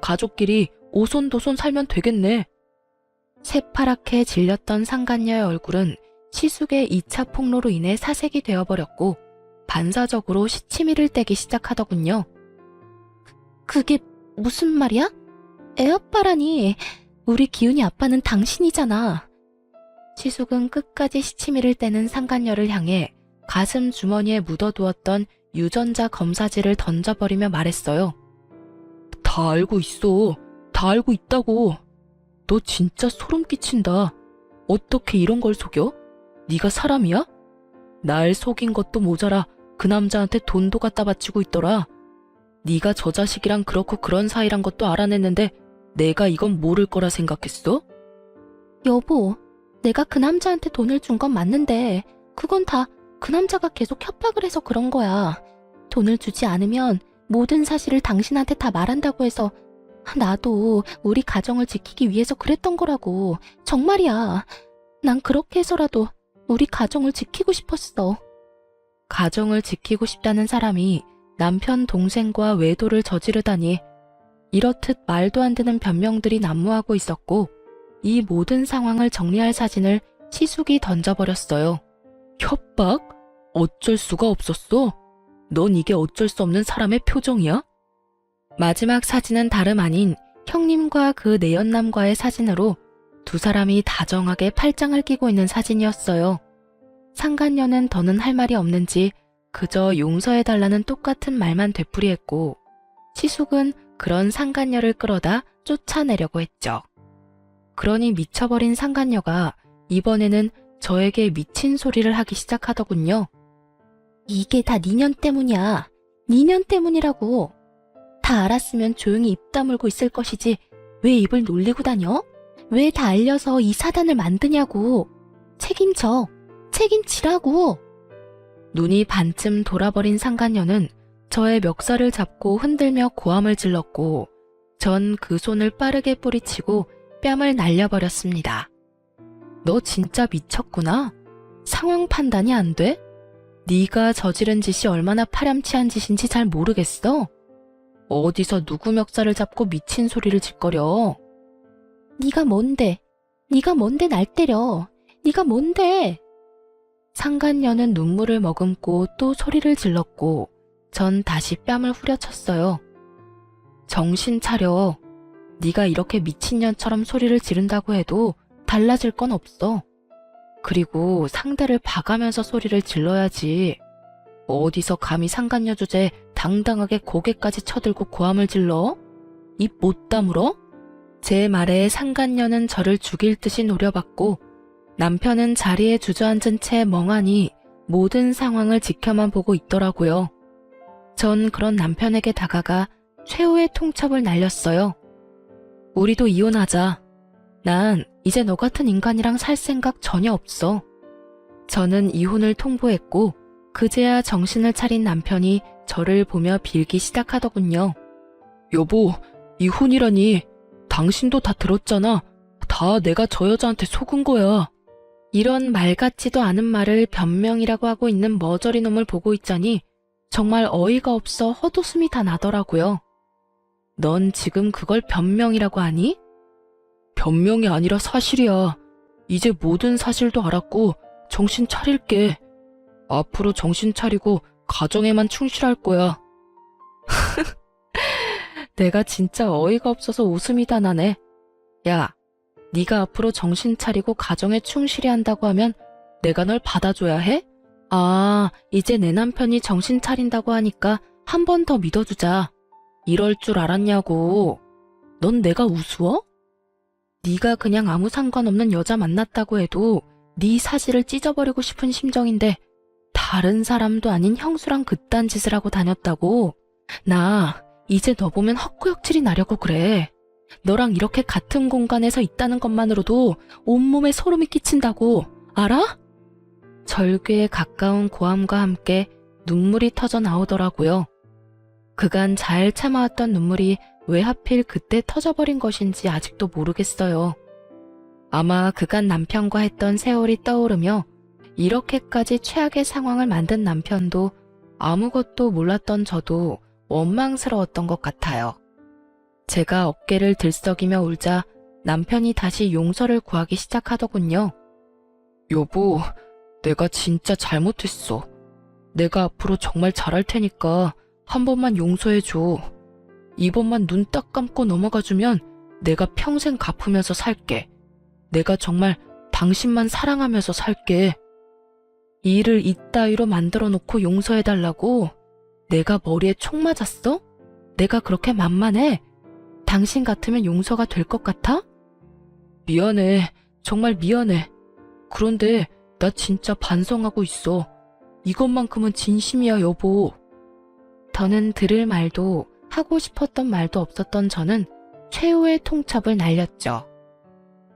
가족끼리 오손도손 살면 되겠네. 새파랗게 질렸던 상간녀의 얼굴은 시숙의 2차 폭로로 인해 사색이 되어버렸고 반사적으로 시치미를 떼기 시작하더군요. 그게 무슨 말이야? 애아빠라니. 우리 기훈이 아빠는 당신이잖아. 시숙은 끝까지 시치미를 떼는 상간녀를 향해 가슴 주머니에 묻어두었던 유전자 검사지를 던져버리며 말했어요. 다 알고 있어. 다 알고 있다고. 너 진짜 소름 끼친다. 어떻게 이런 걸 속여? 네가 사람이야? 날 속인 것도 모자라 그 남자한테 돈도 갖다 바치고 있더라. 네가 저 자식이랑 그렇고 그런 사이란 것도 알아냈는데 내가 이건 모를 거라 생각했어? 여보, 내가 그 남자한테 돈을 준 건 맞는데 그건 다 그 남자가 계속 협박을 해서 그런 거야. 돈을 주지 않으면 모든 사실을 당신한테 다 말한다고 해서 나도 우리 가정을 지키기 위해서 그랬던 거라고. 정말이야. 난 그렇게 해서라도 우리 가정을 지키고 싶었어. 가정을 지키고 싶다는 사람이 남편 동생과 외도를 저지르다니. 이렇듯 말도 안 되는 변명들이 난무하고 있었고 이 모든 상황을 정리할 사진을 시숙이 던져버렸어요. 협박? 어쩔 수가 없었어? 넌 이게 어쩔 수 없는 사람의 표정이야? 마지막 사진은 다름 아닌 형님과 그 내연남과의 사진으로 두 사람이 다정하게 팔짱을 끼고 있는 사진이었어요. 상간녀는 더는 할 말이 없는지 그저 용서해달라는 똑같은 말만 되풀이했고 시숙은 그런 상간녀를 끌어다 쫓아내려고 했죠. 그러니 미쳐버린 상간녀가 이번에는 저에게 미친 소리를 하기 시작하더군요. 이게 다 니년 때문이야. 니년 때문이라고. 다 알았으면 조용히 입 다물고 있을 것이지 왜 입을 놀리고 다녀? 왜 다 알려서 이 사단을 만드냐고. 책임져. 책임지라고. 눈이 반쯤 돌아버린 상간녀는 저의 멱살을 잡고 흔들며 고함을 질렀고 전 그 손을 빠르게 뿌리치고 뺨을 날려버렸습니다. 너 진짜 미쳤구나. 상황 판단이 안 돼? 네가 저지른 짓이 얼마나 파렴치한 짓인지 잘 모르겠어? 어디서 누구 멱살을 잡고 미친 소리를 짓거려. 네가 뭔데? 네가 뭔데 날 때려? 네가 뭔데? 상간녀는 눈물을 머금고 또 소리를 질렀고 전 다시 뺨을 후려쳤어요. 정신 차려. 네가 이렇게 미친년처럼 소리를 지른다고 해도 달라질 건 없어. 그리고 상대를 봐가면서 소리를 질러야지. 어디서 감히 상간녀 주제에 당당하게 고개까지 쳐들고 고함을 질러? 입 못 다물어? 제 말에 상간녀는 저를 죽일 듯이 노려봤고 남편은 자리에 주저앉은 채 멍하니 모든 상황을 지켜만 보고 있더라고요. 전 그런 남편에게 다가가 최후의 통첩을 날렸어요. 우리도 이혼하자. 난 이제 너 같은 인간이랑 살 생각 전혀 없어. 저는 이혼을 통보했고 그제야 정신을 차린 남편이 저를 보며 빌기 시작하더군요. 여보, 이혼이라니. 당신도 다 들었잖아. 다 내가 저 여자한테 속은 거야. 이런 말 같지도 않은 말을 변명이라고 하고 있는 머저리 놈을 보고 있자니 정말 어이가 없어 헛웃음이 다 나더라고요. 넌 지금 그걸 변명이라고 하니? 변명이 아니라 사실이야. 이제 모든 사실도 알았고 정신 차릴게. 앞으로 정신 차리고 가정에만 충실할 거야. 내가 진짜 어이가 없어서 웃음이 다 나네. 야, 네가 앞으로 정신 차리고 가정에 충실히 한다고 하면 내가 널 받아줘야 해? 아, 이제 내 남편이 정신 차린다고 하니까 한 번 더 믿어주자. 이럴 줄 알았냐고. 넌 내가 우스워? 네가 그냥 아무 상관없는 여자 만났다고 해도 네 사실을 찢어버리고 싶은 심정인데 다른 사람도 아닌 형수랑 그딴 짓을 하고 다녔다고? 나 이제 너 보면 헛구역질이 나려고 그래. 너랑 이렇게 같은 공간에서 있다는 것만으로도 온몸에 소름이 끼친다고. 알아? 절규에 가까운 고함과 함께 눈물이 터져 나오더라고요. 그간 잘 참아왔던 눈물이 왜 하필 그때 터져버린 것인지 아직도 모르겠어요. 아마 그간 남편과 했던 세월이 떠오르며 이렇게까지 최악의 상황을 만든 남편도 아무것도 몰랐던 저도 원망스러웠던 것 같아요. 제가 어깨를 들썩이며 울자 남편이 다시 용서를 구하기 시작하더군요. 여보, 내가 진짜 잘못했어. 내가 앞으로 정말 잘할 테니까 한 번만 용서해줘. 이번만 눈 딱 감고 넘어가주면 내가 평생 갚으면서 살게. 내가 정말 당신만 사랑하면서 살게. 일을 이따위로 만들어 놓고 용서해달라고? 내가 머리에 총 맞았어? 내가 그렇게 만만해? 당신 같으면 용서가 될 것 같아? 미안해. 정말 미안해. 그런데 나 진짜 반성하고 있어. 이것만큼은 진심이야, 여보. 더는 들을 말도 하고 싶었던 말도 없었던 저는 최후의 통첩을 날렸죠.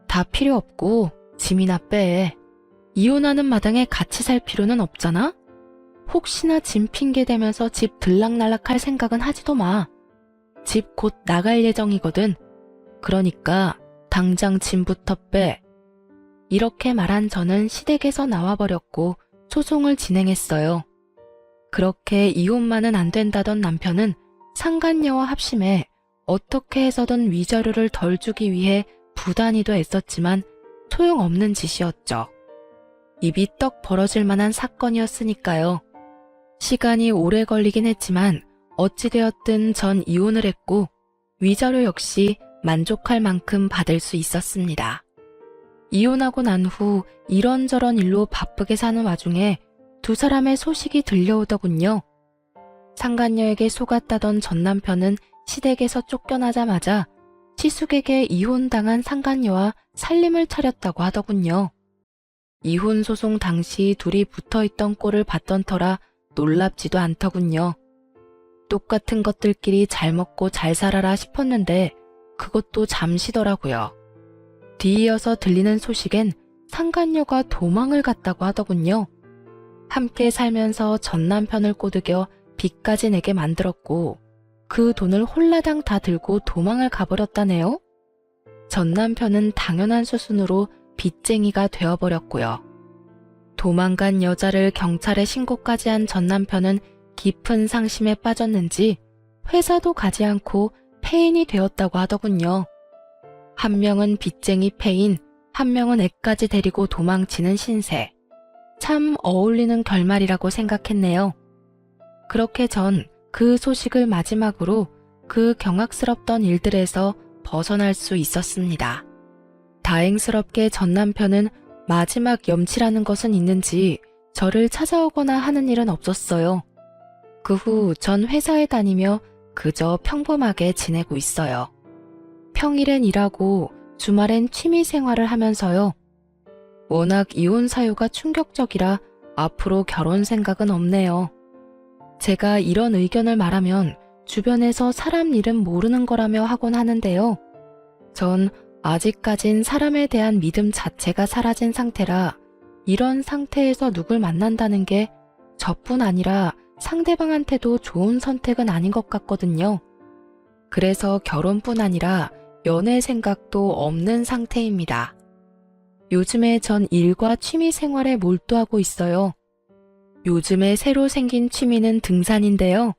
다 필요 없고 짐이나 빼. 이혼하는 마당에 같이 살 필요는 없잖아? 혹시나 짐 핑계 대면서 집 들락날락할 생각은 하지도 마. 집 곧 나갈 예정이거든. 그러니까 당장 짐부터 빼. 이렇게 말한 저는 시댁에서 나와버렸고 소송을 진행했어요. 그렇게 이혼만은 안 된다던 남편은 상간녀와 합심해 어떻게 해서든 위자료를 덜 주기 위해 부단히도 애썼지만 소용없는 짓이었죠. 입이 떡 벌어질 만한 사건이었으니까요. 시간이 오래 걸리긴 했지만 어찌되었든 전 이혼을 했고 위자료 역시 만족할 만큼 받을 수 있었습니다. 이혼하고 난 후 이런저런 일로 바쁘게 사는 와중에 두 사람의 소식이 들려오더군요. 상간녀에게 속았다던 전 남편은 시댁에서 쫓겨나자마자 시숙에게 이혼당한 상간녀와 살림을 차렸다고 하더군요. 이혼 소송 당시 둘이 붙어있던 꼴을 봤던 터라 놀랍지도 않더군요. 똑같은 것들끼리 잘 먹고 잘 살아라 싶었는데 그것도 잠시더라고요. 뒤이어서 들리는 소식엔 상간녀가 도망을 갔다고 하더군요. 함께 살면서 전 남편을 꼬드겨 빚까지 내게 만들었고 그 돈을 홀라당 다 들고 도망을 가버렸다네요. 전 남편은 당연한 수순으로 빚쟁이가 되어버렸고요. 도망간 여자를 경찰에 신고까지 한 전 남편은 깊은 상심에 빠졌는지 회사도 가지 않고 폐인이 되었다고 하더군요. 한 명은 빚쟁이 폐인, 한 명은 애까지 데리고 도망치는 신세. 참 어울리는 결말이라고 생각했네요. 그렇게 전 그 소식을 마지막으로 그 경악스럽던 일들에서 벗어날 수 있었습니다. 다행스럽게 전 남편은 마지막 염치라는 것은 있는지 저를 찾아오거나 하는 일은 없었어요. 그 후 전 회사에 다니며 그저 평범하게 지내고 있어요. 평일엔 일하고 주말엔 취미 생활을 하면서요. 워낙 이혼 사유가 충격적이라 앞으로 결혼 생각은 없네요. 제가 이런 의견을 말하면 주변에서 사람 일은 모르는 거라며 하곤 하는데요. 전 아직까진 사람에 대한 믿음 자체가 사라진 상태라 이런 상태에서 누굴 만난다는 게 저뿐 아니라 상대방한테도 좋은 선택은 아닌 것 같거든요. 그래서 결혼뿐 아니라 연애 생각도 없는 상태입니다. 요즘에 전 일과 취미 생활에 몰두하고 있어요. 요즘에 새로 생긴 취미는 등산인데요.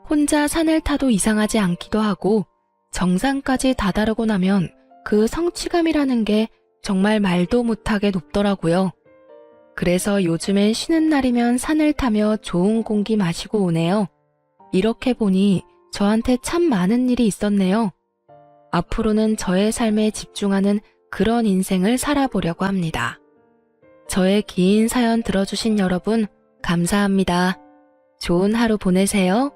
혼자 산을 타도 이상하지 않기도 하고 정상까지 다다르고 나면 그 성취감이라는 게 정말 말도 못하게 높더라고요. 그래서 요즘엔 쉬는 날이면 산을 타며 좋은 공기 마시고 오네요. 이렇게 보니 저한테 참 많은 일이 있었네요. 앞으로는 저의 삶에 집중하는 그런 인생을 살아보려고 합니다. 저의 긴 사연 들어주신 여러분, 감사합니다. 좋은 하루 보내세요.